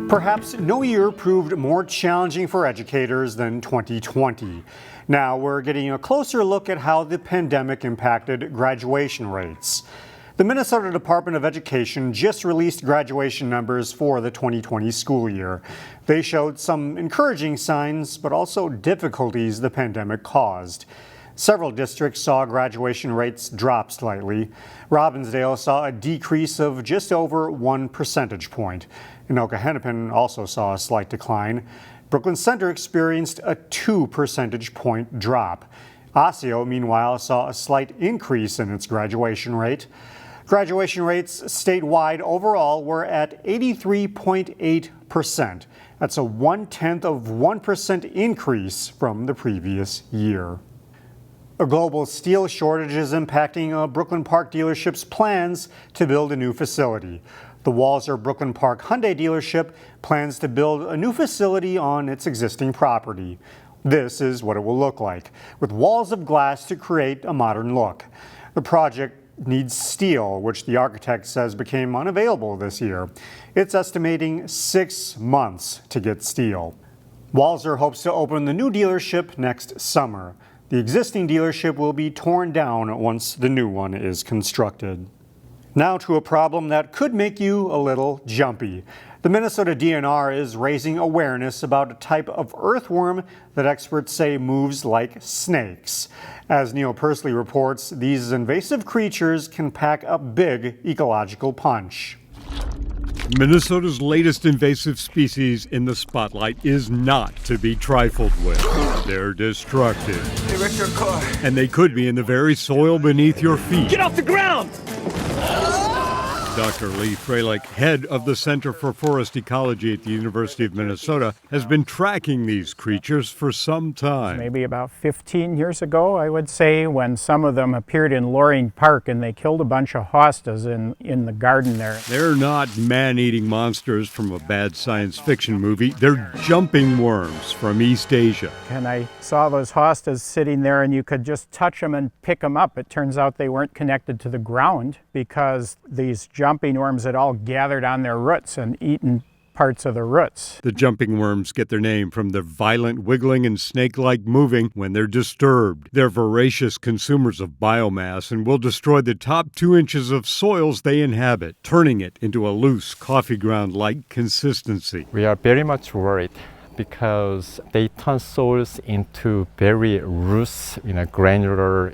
Perhaps no year proved more challenging for educators than 2020. Now we're getting a closer look at how the pandemic impacted graduation rates. The Minnesota Department of Education just released graduation numbers for the 2020 school year. They showed some encouraging signs, but also difficulties the pandemic caused. Several districts saw graduation rates drop slightly. Robbinsdale saw a decrease of just over 1 percentage point. Hennepin also saw a slight decline. Brooklyn Center experienced a 2 percentage point drop. Osseo, meanwhile, saw a slight increase in its graduation rate. Graduation rates statewide overall were at 83.8%. That's a 0.1% increase from the previous year. A global steel shortage is impacting a Brooklyn Park dealership's plans to build a new facility. The Walser Brooklyn Park Hyundai dealership plans to build a new facility on its existing property. This is what it will look like, with walls of glass to create a modern look. The project needs steel, which the architect says became unavailable this year. It's estimating 6 months to get steel. Walser hopes to open the new dealership next summer. The existing dealership will be torn down once the new one is constructed. Now to a problem that could make you a little jumpy. The Minnesota DNR is raising awareness about a type of earthworm that experts say moves like snakes. As Neil Persley reports, these invasive creatures can pack a big ecological punch. Minnesota's latest invasive species in the spotlight is not to be trifled with. They're destructive. They wrecked your car. And they could be in the very soil beneath your feet. Get off the ground! Dr. Lee Freilich, head of the Center for Forest Ecology at the University of Minnesota, has been tracking these creatures for some time. Maybe about 15 years ago, I would say, when some of them appeared in Loring Park and they killed a bunch of hostas in the garden there. They're not man-eating monsters from a bad science fiction movie. They're jumping worms from East Asia. And I saw those hostas sitting there and you could just touch them and pick them up. It turns out they weren't connected to the ground because these jumping worms had all gathered on their roots and eaten parts of the roots. The jumping worms get their name from their violent wiggling and snake-like moving when they're disturbed. They're voracious consumers of biomass and will destroy the top 2 inches of soils they inhabit, turning it into a loose coffee ground-like consistency. We are very much worried because they turn soils into very loose, granular,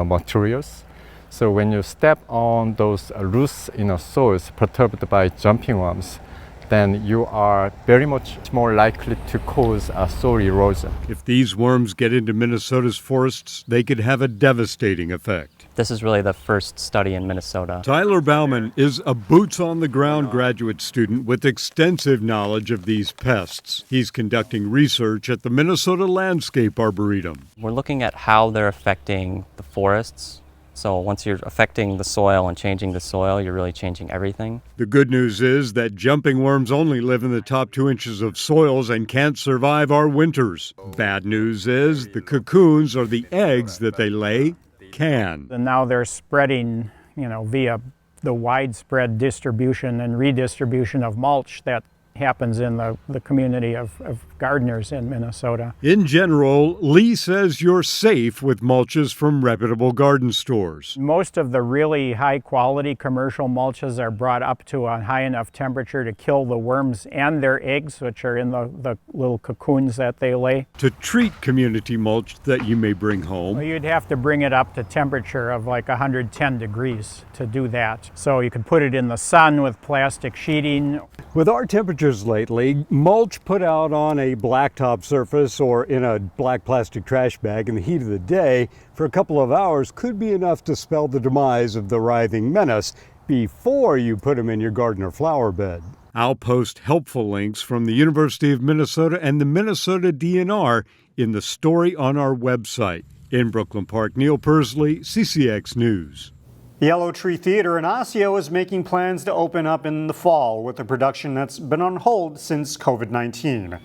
materials. So when you step on those loose soils perturbed by jumping worms, then you are very much more likely to cause soil erosion. If these worms get into Minnesota's forests, they could have a devastating effect. This is really the first study in Minnesota. Tyler Bauman is a boots-on-the-ground graduate student with extensive knowledge of these pests. He's conducting research at the Minnesota Landscape Arboretum. We're looking at how they're affecting the forests. So once you're affecting the soil and changing the soil, you're really changing everything. The good news is that jumping worms only live in the top 2 inches of soils and can't survive our winters. Bad news is the cocoons, or the eggs that they lay, can. And now they're spreading, via the widespread distribution and redistribution of mulch that happens in the community of gardeners in Minnesota. In general, Lee says you're safe with mulches from reputable garden stores. Most of the really high-quality commercial mulches are brought up to a high enough temperature to kill the worms and their eggs, which are in the little cocoons that they lay. To treat community mulch that you may bring home, well, you'd have to bring it up to temperature of like 110 degrees to do that. So you could put it in the sun with plastic sheeting. With our temperatures lately, mulch put out on a blacktop surface or in a black plastic trash bag in the heat of the day for a couple of hours could be enough to spell the demise of the writhing menace before you put them in your garden or flower bed. I'll post helpful links from the University of Minnesota and the Minnesota DNR in the story on our website. In Brooklyn Park, Neil Persley, CCX News. Yellow Tree Theater in Osseo is making plans to open up in the fall with a production that's been on hold since COVID-19.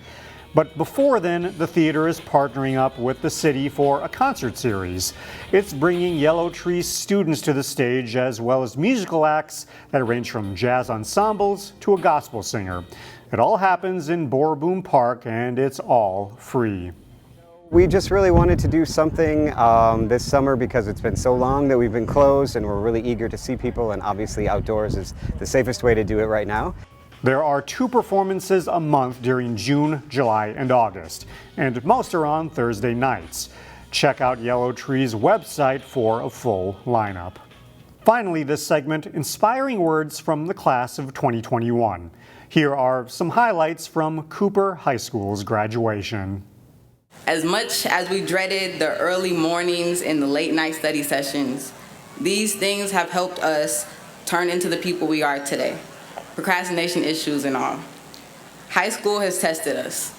But before then, the theater is partnering up with the city for a concert series. It's bringing Yellow Tree's students to the stage, as well as musical acts that range from jazz ensembles to a gospel singer. It all happens in Boerboom Park, and it's all free. We just really wanted to do something this summer because it's been so long that we've been closed, and we're really eager to see people, and obviously outdoors is the safest way to do it right now. There are 2 performances a month during June, July, and August, and most are on Thursday nights. Check out Yellow Tree's website for a full lineup. Finally, this segment, inspiring words from the class of 2021. Here are some highlights from Cooper High School's graduation. As much as we dreaded the early mornings and the late night study sessions, these things have helped us turn into the people we are today. Procrastination issues and all. High school has tested us.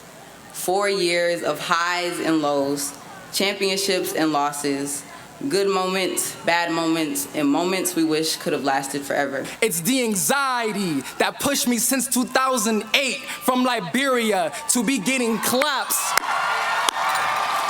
4 years of highs and lows, championships and losses, good moments, bad moments, and moments we wish could have lasted forever. It's the anxiety that pushed me since 2008 from Liberia to be getting claps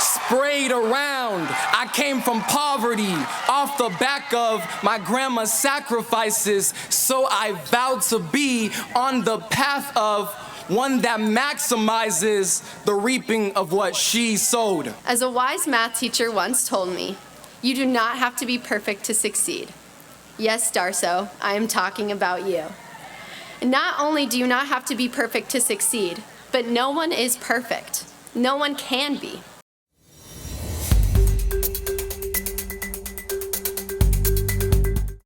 sprayed around. I came from poverty off the back of my grandma's sacrifices, so I vowed to be on the path of one that maximizes the reaping of what she sowed. As a wise math teacher once told me, you do not have to be perfect to succeed. Yes, Darso, I am talking about you. Not only do you not have to be perfect to succeed, but no one is perfect. No one can be.